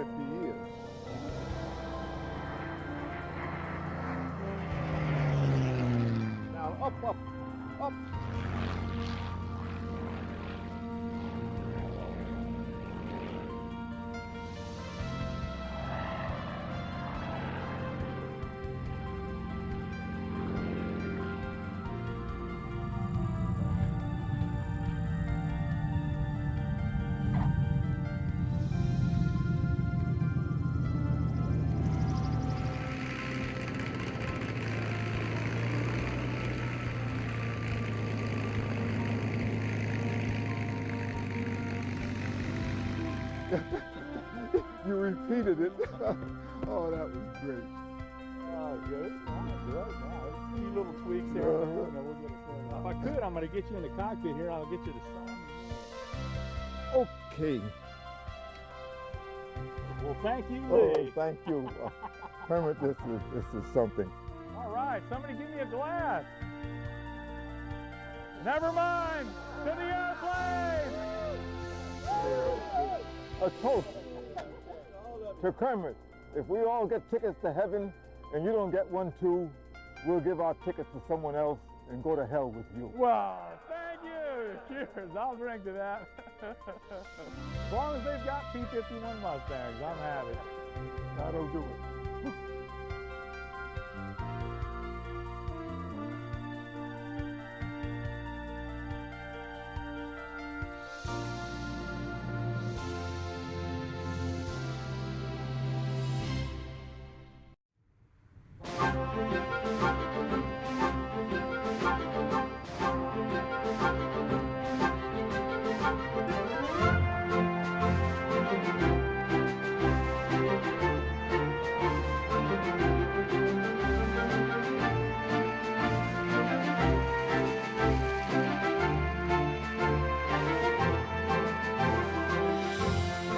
50 years. Now up, up, up. You repeated it. Oh, that was great. Oh, good. Oh, good. Wow, a few little tweaks here. We'll get it set up. If I could, I'm going to get you in the cockpit here. I'll get you to sign. Okay. Well, thank you, Oh, Lee. thank you. Kermit, this is something. All right, somebody give me a glass. Never mind. To the airplane. A toast to Kermit. If we all get tickets to heaven and you don't get one too, we'll give our tickets to someone else and go to hell with you. Wow, thank you. Cheers. I'll drink to that. As long as they've got P-51 Mustangs, I'm happy. That'll do it.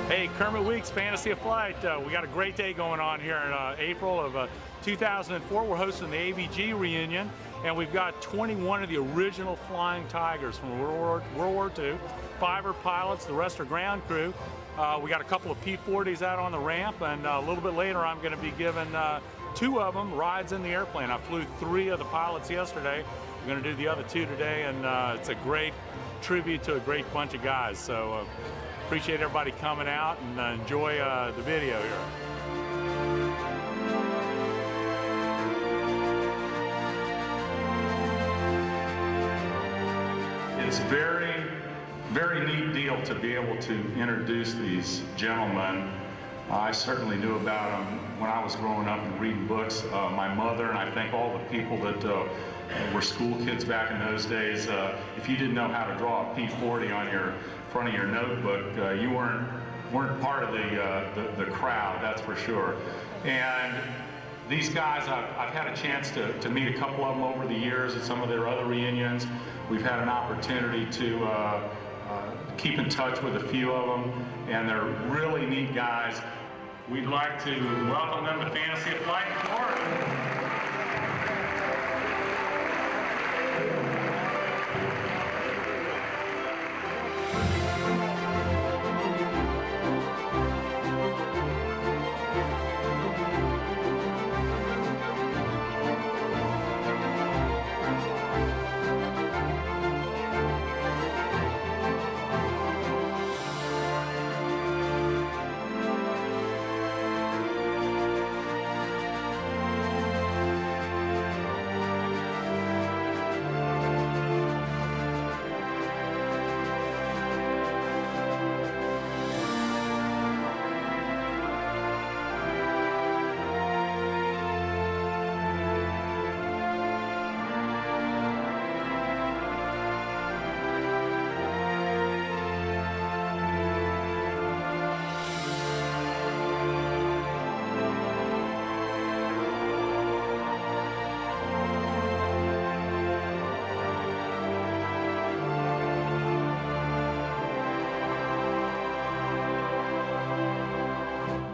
Hey, Kermit Weeks, Fantasy of Flight. We got a great day going on here in April of 2004. We're hosting the AVG reunion, and we've got 21 of the original Flying Tigers from World War II. 5 are pilots, the rest are ground crew. We got a couple of P-40s out on the ramp, and a little bit later I'm going to be giving 2 of them rides in the airplane. I flew 3 of the pilots yesterday. I'm going to do the other 2 today, and it's a great tribute to a great bunch of guys. So appreciate everybody coming out, and enjoy the video here. It's very neat deal to be able to introduce these gentlemen. I certainly knew about them when I was growing up and reading books. My mother, and I think all the people that were school kids back in those days, if you didn't know how to draw a P-40 on your front of your notebook, you weren't part of the crowd, that's for sure. And these guys, I've had a chance to meet a couple of them over the years at some of their other reunions. We've had an opportunity to keep in touch with a few of them, and they're really neat guys. We'd like to welcome them to Fantasy of Flight in Florida.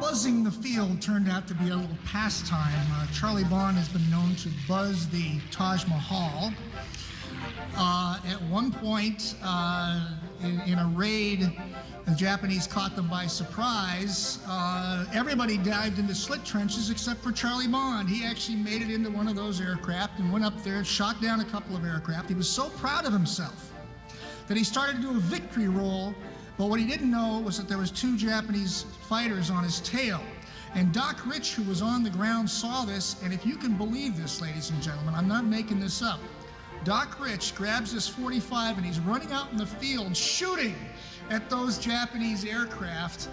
Buzzing the field turned out to be a little pastime. Charlie Bond has been known to buzz the Taj Mahal. At one point, in a raid. The Japanese caught them by surprise. Everybody dived into slit trenches except for Charlie Bond. He actually made it into one of those aircraft and went up there and shot down a couple of aircraft. He was so proud of himself that he started to do a victory roll, but what he didn't know was that there was 2 Japanese fighters on his tail. And Doc Rich, who was on the ground, saw this, and if you can believe this, ladies and gentlemen, I'm not making this up. Doc Rich grabs this .45 and he's running out in the field shooting at those Japanese aircraft.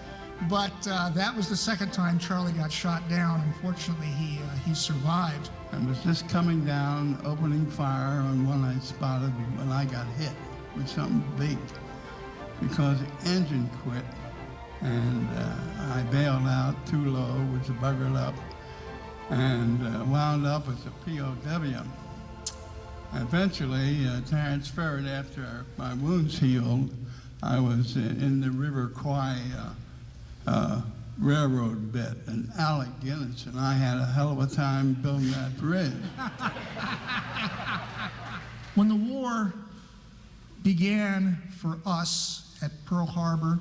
But that was the second time Charlie got shot down. Unfortunately, he survived. I was just coming down, opening fire on one I spotted when I got hit with something big because the engine quit. And I bailed out too low, was buggered up, and wound up as a POW. Eventually, transferred after my wounds healed. I was in the River Kwai railroad bed, and Alec Guinness and I had a hell of a time building that bridge. When the war began for us at Pearl Harbor,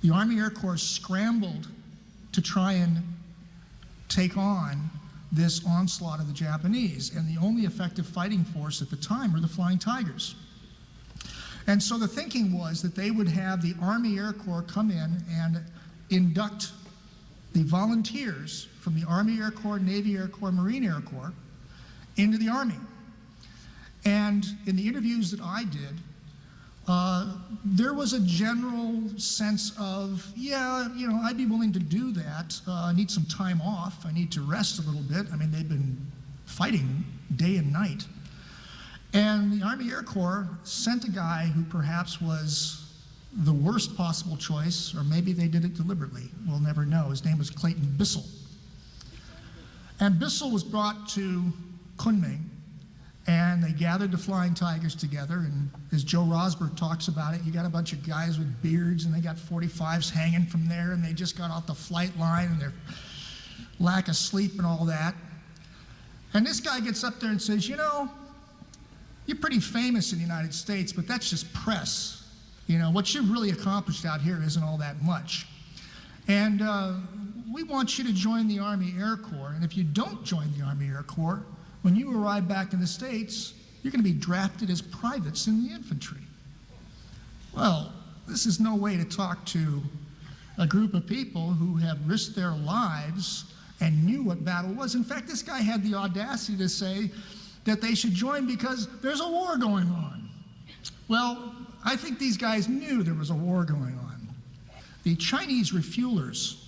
the Army Air Corps scrambled to try and take on this onslaught of the Japanese, and the only effective fighting force at the time were the Flying Tigers. And so the thinking was that they would have the Army Air Corps come in and induct the volunteers from the Army Air Corps, Navy Air Corps, Marine Air Corps into the Army. And in the interviews that I did, there was a general sense of, yeah, you know, I'd be willing to do that. I need some time off. I need to rest a little bit. I mean, they've been fighting day and night. And the Army Air Corps sent a guy who perhaps was the worst possible choice, or maybe they did it deliberately. We'll never know. His name was Clayton Bissell. And Bissell was brought to Kunming, and they gathered the Flying Tigers together, and as Joe Rosberg talks about it, you got a bunch of guys with beards, and they got .45s hanging from there, and they just got off the flight line, and their lack of sleep and all that. And this guy gets up there and says, you know, you're pretty famous in the United States, but that's just press. You know, what you've really accomplished out here isn't all that much. And we want you to join the Army Air Corps, and if you don't join the Army Air Corps, when you arrive back in the States, you're going to be drafted as privates in the infantry. Well, this is no way to talk to a group of people who have risked their lives and knew what battle was. In fact, this guy had the audacity to say that they should join because there's a war going on. Well, I think these guys knew there was a war going on. The Chinese refuelers,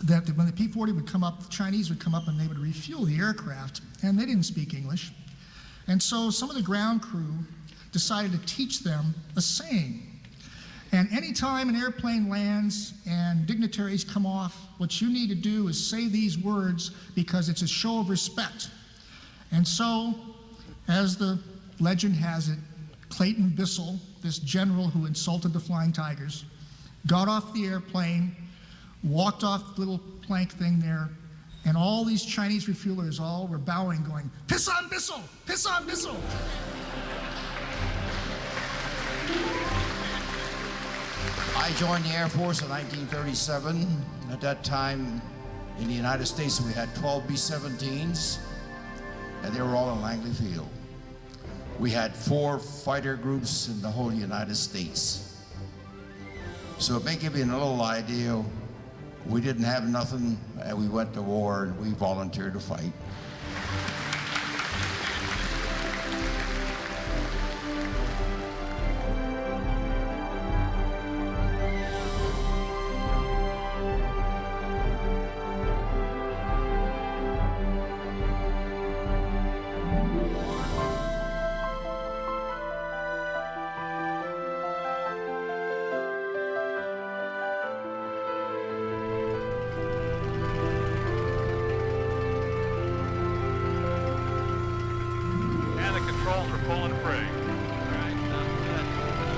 that when the P-40 would come up, the Chinese would come up and they would refuel the aircraft, and they didn't speak English. And so some of the ground crew decided to teach them a saying. And anytime an airplane lands and dignitaries come off, what you need to do is say these words because it's a show of respect. And so, as the legend has it, Clayton Bissell, this general who insulted the Flying Tigers, got off the airplane, walked off the little plank thing there, and all these Chinese refuelers all were bowing, going, "Piss on Bissell! Piss on Bissell!" I joined the Air Force in 1937. At that time, in the United States, we had 12 B-17s, and they were all in Langley Field. We had 4 fighter groups in the whole United States. So it may give you a little idea. We didn't have nothing, and we went to war, and we volunteered to fight.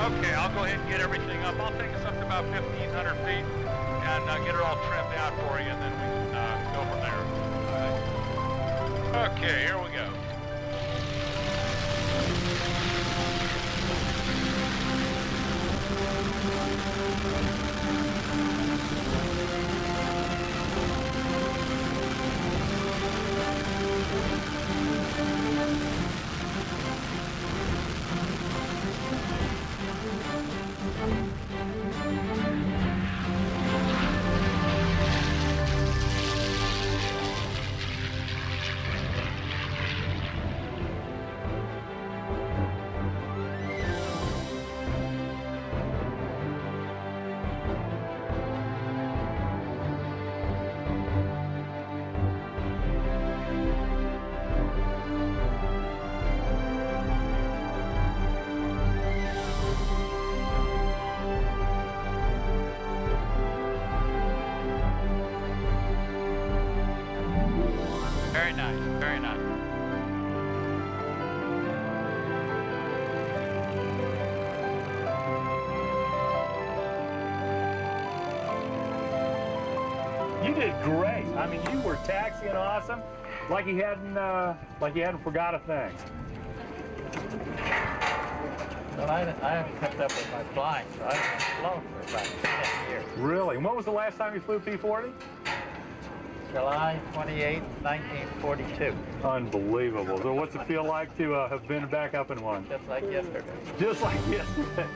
Okay, I'll go ahead and get everything up. I'll take us up to about 1,500 feet and get it all trimmed out for you, and then we can go from there. Okay, here we go. You did great. I mean, you were taxiing awesome, like you hadn't forgot a thing. Well, I haven't kept up with my flying, so I haven't flown for about 10 years. Really? And when was the last time you flew P-40? July 28, 1942. Unbelievable. So what's it feel like to have been back up in one? Just like yesterday. Just like yesterday.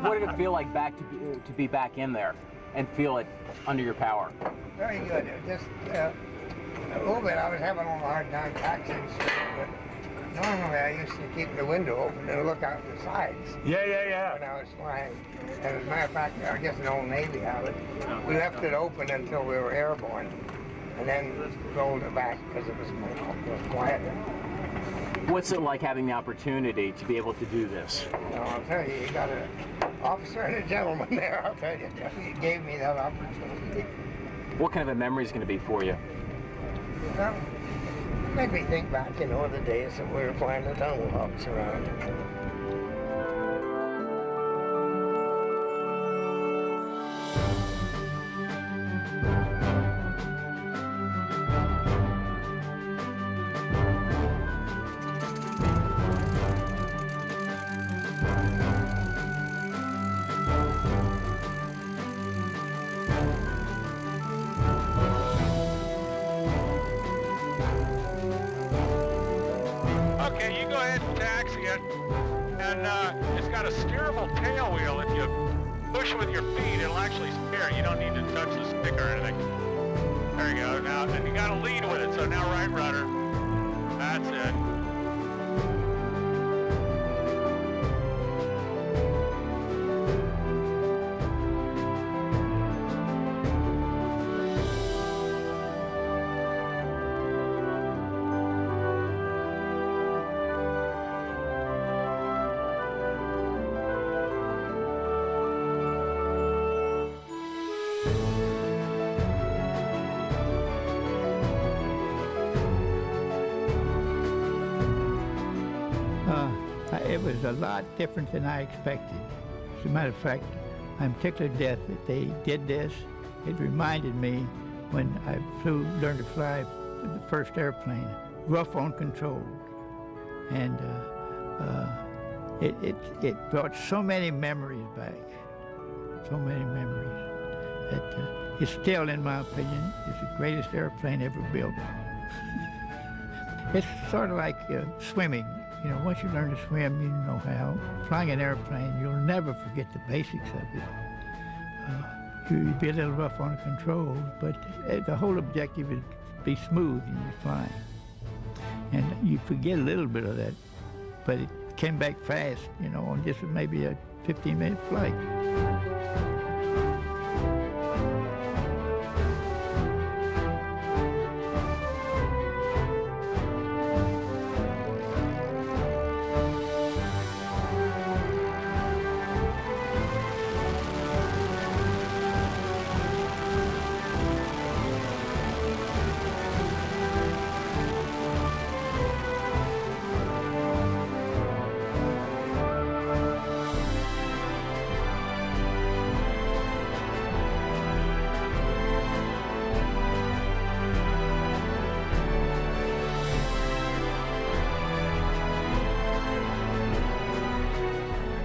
What did it feel like to be back in there and feel it under your power? Very good. Just a little bit. I was having a hard time taxiing, but normally I used to keep the window open and look out the sides. Yeah. When I was flying. And as a matter of fact, I guess an old Navy habit. We left it open until we were airborne, and then rolled it back because it was quieter. What's it like having the opportunity to be able to do this? Well, I'll tell you, you got an officer and a gentleman there. I'll tell you, he gave me that opportunity. What kind of a memory is going to be for you? Well, make me think back, the days that we were flying the tunnel hawks around. Okay, you go ahead and taxi it, and it's got a steerable tail wheel. If you push with your feet, it'll actually steer. You don't need to touch the stick or anything. There you go. Now, and you got to lead with it. So now right rudder. That's it. It was a lot different than I expected. As a matter of fact, I'm tickled to death that they did this. It reminded me when I learned to fly for the first airplane, rough on control. And it brought so many memories back, so many memories, that it's still, in my opinion, is the greatest airplane ever built. It's sort of like swimming. You know, once you learn to swim, you know how. Flying an airplane, you'll never forget the basics of it. You'd be a little rough on the controls, but the whole objective is to be smooth when you're flying. And you forget a little bit of that, but it came back fast, you know, on just maybe a 15-minute flight.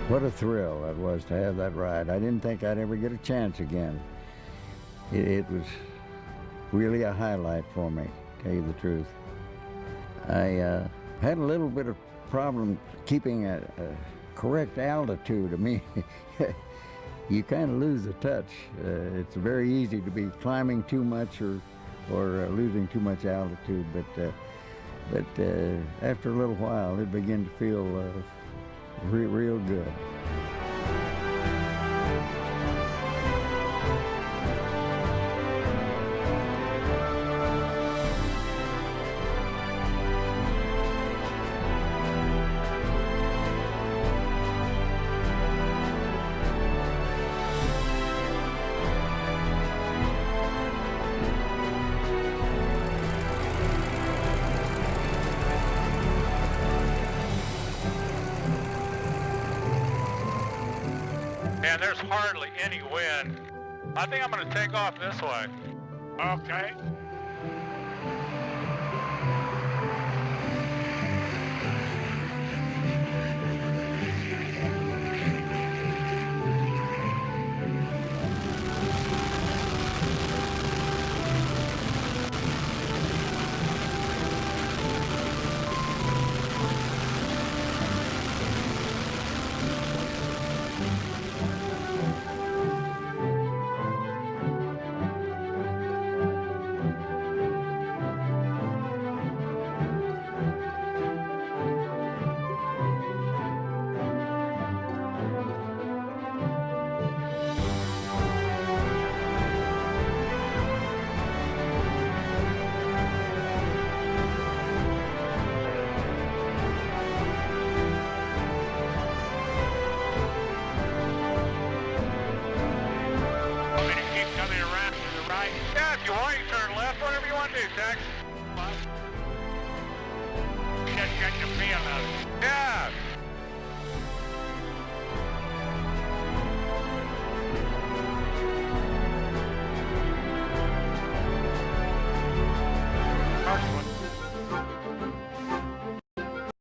What a thrill that was to have that ride. I didn't think I'd ever get a chance again. It was really a highlight for me, to tell you the truth. I had a little bit of problem keeping a correct altitude. I mean, you kind of lose the touch. It's very easy to be climbing too much or losing too much altitude, but after a little while, it began to feel real good. And there's hardly any wind. I think I'm going to take off this way. Okay. Yeah, if you want, you turn left, whatever you want to do, Tex. Just get the feel of it. Yeah.